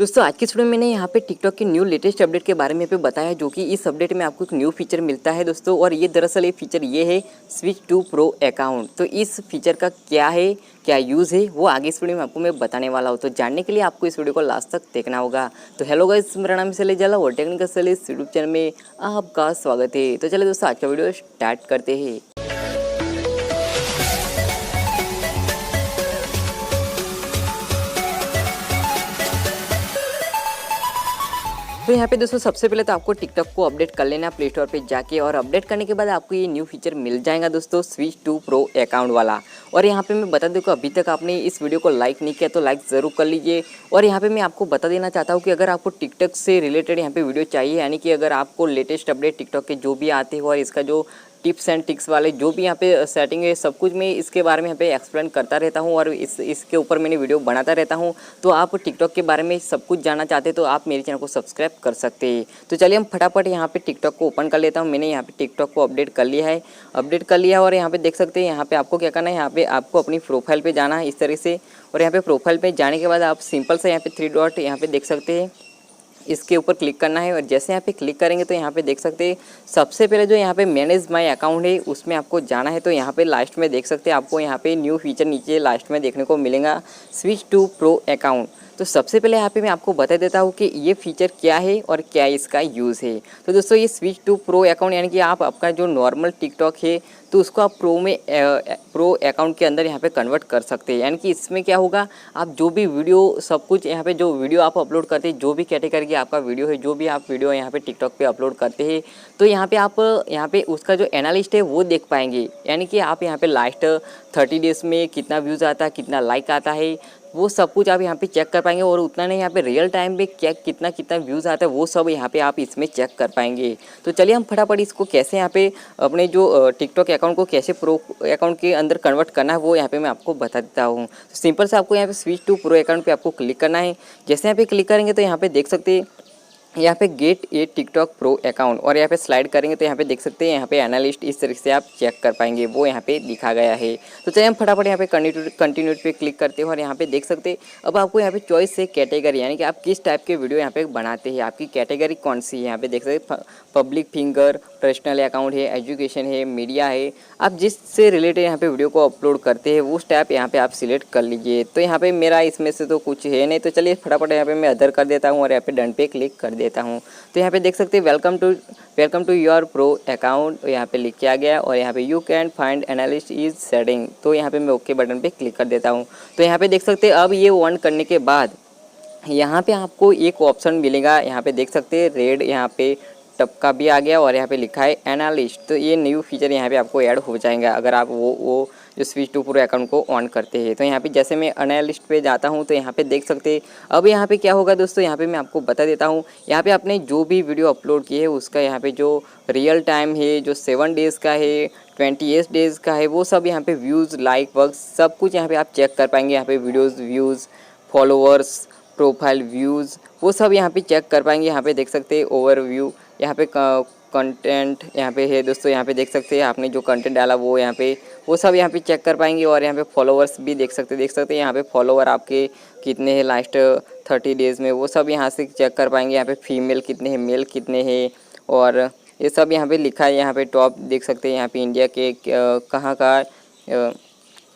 दोस्तों आज की वीडियो में मैंने यहाँ पे टिकटॉक के न्यू लेटेस्ट अपडेट के बारे में पे बताया, जो कि इस अपडेट में आपको एक न्यू फीचर मिलता है दोस्तों। और ये दरअसल ये फीचर ये है स्विच टू प्रो अकाउंट। तो इस फीचर का क्या है, क्या यूज़ है, वो आगे इस वीडियो में आपको मैं बताने वाला हूँ। तो जानने के लिए आपको इस वीडियो को लास्ट तक देखना होगा। तो हेलो गाइस, मेरा नाम शैलेश ज़ाला और टेक्निकल शैलेश यूट्यूब चैनल में आपका स्वागत है। तो चलिए दोस्तों आज का वीडियो स्टार्ट करते हैं। तो यहाँ पे दोस्तों सबसे पहले तो आपको टिकटॉक को अपडेट कर लेना प्ले स्टोर पे जाके, और अपडेट करने के बाद आपको ये न्यू फीचर मिल जाएगा दोस्तों, स्विच टू प्रो अकाउंट वाला। और यहाँ पे मैं बता दूँ कि अभी तक आपने इस वीडियो को लाइक नहीं किया तो लाइक ज़रूर कर लीजिए। और यहाँ पे मैं आपको बता देना चाहता हूँ कि अगर आपको टिकटॉक से रिलेटेड यहाँ पे वीडियो चाहिए, यानी कि अगर आपको लेटेस्ट अपडेट टिकटॉक के जो भी आते हो और इसका जो टिप्स एंड टिक्स वाले जो भी यहाँ पे सेटिंग है, सब कुछ मैं इसके बारे में यहाँ पे एक्सप्लेन करता रहता हूँ और इसके ऊपर मैंने वीडियो बनाता रहता हूँ। तो आप टिकटॉक के बारे में सब कुछ जानना चाहते हैं तो आप मेरे चैनल को सब्सक्राइब कर सकते हैं। तो चलिए हम फटाफट यहाँ पे टिकटॉक को ओपन कर लेता हूँ। मैंने यहाँ पे टिकटॉक को अपडेट कर लिया है, और यहाँ पे देख सकते हैं यहाँ पे आपको क्या करना है, यहाँ पे आपको अपनी प्रोफाइल पे जाना है इस तरह से। और यहाँ पे प्रोफाइल पे जाने के बाद आप सिंपल से यहाँ पे 3 डॉट यहाँ पे देख सकते हैं, इसके ऊपर क्लिक करना है। और जैसे यहाँ पे क्लिक करेंगे तो यहाँ पे देख सकते हैं सबसे पहले जो यहाँ पे मैनेज माय अकाउंट है उसमें आपको जाना है। तो यहाँ पे लास्ट में देख सकते हैं आपको यहाँ पे न्यू फीचर नीचे लास्ट में देखने को मिलेगा, स्विच टू प्रो अकाउंट। तो सबसे पहले यहाँ पे मैं आपको बता देता हूँ कि ये फीचर क्या है और क्या इसका यूज़ है। तो दोस्तों ये स्विच टू प्रो अकाउंट यानी कि आप आपका जो नॉर्मल टिकटॉक है तो उसको आप प्रो अकाउंट के अंदर यहाँ पे कन्वर्ट कर सकते हैं। यानी कि इसमें क्या होगा, आप जो भी वीडियो सब कुछ यहाँ पे जो वीडियो आप अपलोड करते हैं, जो भी कैटेगरी की आपका वीडियो है, जो भी आप वीडियो यहाँ पे टिकटॉक पे अपलोड करते हैं, तो यहाँ पे आप यहाँ पे उसका जो एनालिस्ट है वो देख पाएंगे। यानी कि आप यहाँ पे लास्ट 30 डेज़ में कितना व्यूज़ आता है, कितना लाइक आता है, वो सब कुछ आप यहाँ पे चेक कर पाएंगे। और उतना नहीं, यहाँ पे रियल टाइम में क्या कितना व्यूज़ आता है वो सब यहाँ पे आप इसमें चेक कर पाएंगे। तो चलिए हम फटाफट इसको कैसे यहाँ पे अपने जो टिकटॉक अकाउंट को कैसे प्रो अकाउंट के अंदर कन्वर्ट करना है वो यहाँ पे मैं आपको बता देता हूँ। तो सिंपल से आपको यहाँ पे स्विच टू प्रो अकाउंट पे आपको क्लिक करना है। जैसे यहाँ पे क्लिक करेंगे तो यहाँ पे देख सकते हैं यहाँ पे गेट ए टिकटॉक प्रो अकाउंट, और यहाँ पे स्लाइड करेंगे तो यहाँ पे देख सकते हैं यहाँ पे एनालिस्ट इस तरीके से आप चेक कर पाएंगे, वो यहाँ पे दिखा गया है। तो चलिए हम फटाफट यहाँ पे कंटिन्यू पे क्लिक करते हैं। और यहाँ पे देख सकते हैं अब आपको यहाँ पे चॉइस है कैटेगरी, यानी कि आप किस टाइप के वीडियो यहाँ पे बनाते हैं, आपकी कैटेगरी कौन सी है। यहाँ पे देख सकते हैं पब्लिक फिंगर, पर्सनल अकाउंट है, एजुकेशन है, मीडिया है। आप जिससे रिलेटेड यहाँ पे वीडियो को अपलोड करते हैं वो टाइप यहाँ पे आप सिलेक्ट कर लीजिए। तो यहाँ पे मेरा इसमें से तो कुछ है नहीं, तो चलिए फटाफट यहाँ पे मैं अदर कर देता हूँ और यहाँ पे डन पे क्लिक कर देता हूँ। तो यहाँ पे देख सकते हैं welcome to your pro account यहाँ पे लिख के आ गया। और यहाँ पे you can find analyst is setting, तो यहाँ पे मैं ओके बटन पे क्लिक कर देता हूँ। तो यहाँ पे देख सकते हैं अब ये ऑन करने के बाद यहाँ पे आपको एक ऑप्शन मिलेगा, यहाँ पे देख सकते हैं रेड यहाँ पे टप का भी आ गया और यहाँ पे लिखा है एनालिस्ट। तो ये न्यू फीचर यहाँ पे आपको ऐड हो जाएगा अगर आप वो जो स्विच टू प्रो अकाउंट को ऑन करते हैं। तो यहाँ पे जैसे मैं एनालिस्ट पे जाता हूँ तो यहाँ पे देख सकते हैं अब यहाँ पे क्या होगा दोस्तों, यहाँ पे मैं आपको बता देता हूँ। यहाँ पे आपने जो भी वीडियो अपलोड किए है उसका यहाँ पे जो रियल टाइम है, जो 7 डेज़ का है, 28 डेज़ का है, वो सब यहाँ पे व्यूज़, लाइक वर्क सब कुछ यहाँ पे आप चेक कर पाएंगे। यहाँ पे videos views, followers, profile views, वो सब यहाँ पे चेक कर पाएंगे। यहाँ पे देख सकते हैं ओवरव्यू, यहाँ पे कंटेंट यहाँ पे है दोस्तों। यहाँ पे देख सकते हैं आपने जो कंटेंट डाला वो यहाँ पे वो सब यहाँ पे चेक कर पाएंगे। और यहाँ पे फॉलोअर्स भी देख सकते हैं यहाँ पे फॉलोअर आपके कितने हैं लास्ट 30 डेज़ में, वो सब यहाँ से चेक कर पाएंगे। यहाँ पे फीमेल कितने हैं, मेल कितने हैं, और ये सब यहाँ पे लिखा है। यहाँ पे टॉप देख सकते हैं यहाँ पे इंडिया के कहाँ का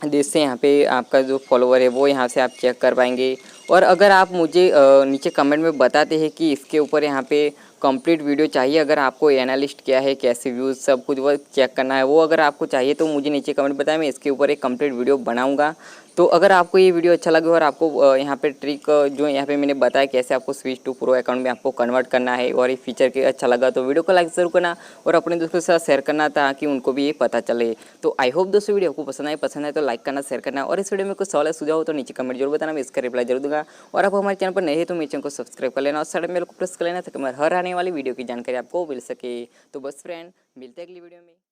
देश से यहाँ पे आपका जो फॉलोवर है वो यहाँ से आप चेक कर पाएंगे। और अगर आप मुझे नीचे कमेंट में बताते हैं कि इसके ऊपर यहाँ पे कंप्लीट वीडियो चाहिए, अगर आपको एनालिस्ट क्या है, कैसे व्यूज़, सब कुछ वो चेक करना है, वो अगर आपको चाहिए तो मुझे नीचे कमेंट बताएं, मैं इसके ऊपर एक कंप्लीट वीडियो बनाऊंगा। तो अगर आपको ये वीडियो अच्छा लगे और आपको यहाँ पे ट्रिक जो यहाँ पे मैंने बताया कैसे आपको स्विच टू प्रो अकाउंट में आपको कन्वर्ट करना है और ये फीचर के अच्छा लगा तो वीडियो को लाइक ज़रूर करना और अपने दोस्तों के साथ शेयर करना ताकि उनको भी ये पता चले। तो आई होप दोस्तों वीडियो आपको पसंद है तो लाइक करना, शेयर करना, और इस वीडियो में कुछ सवाल सुझाव हो तो नीचे कमेंट जरूर बताना, मैं इसका रिप्लाई जरूर दूंगा। और आप हमारे चैनल पर नए हैं तो मेरे चैनल को सब्सक्राइब कर लेना और साइड में को प्रेस कर लेना ताकि हमारे हर आने वाली वीडियो की जानकारी आपको मिल सके। तो बस फ्रेंड, मिलते हैं अगली वीडियो में।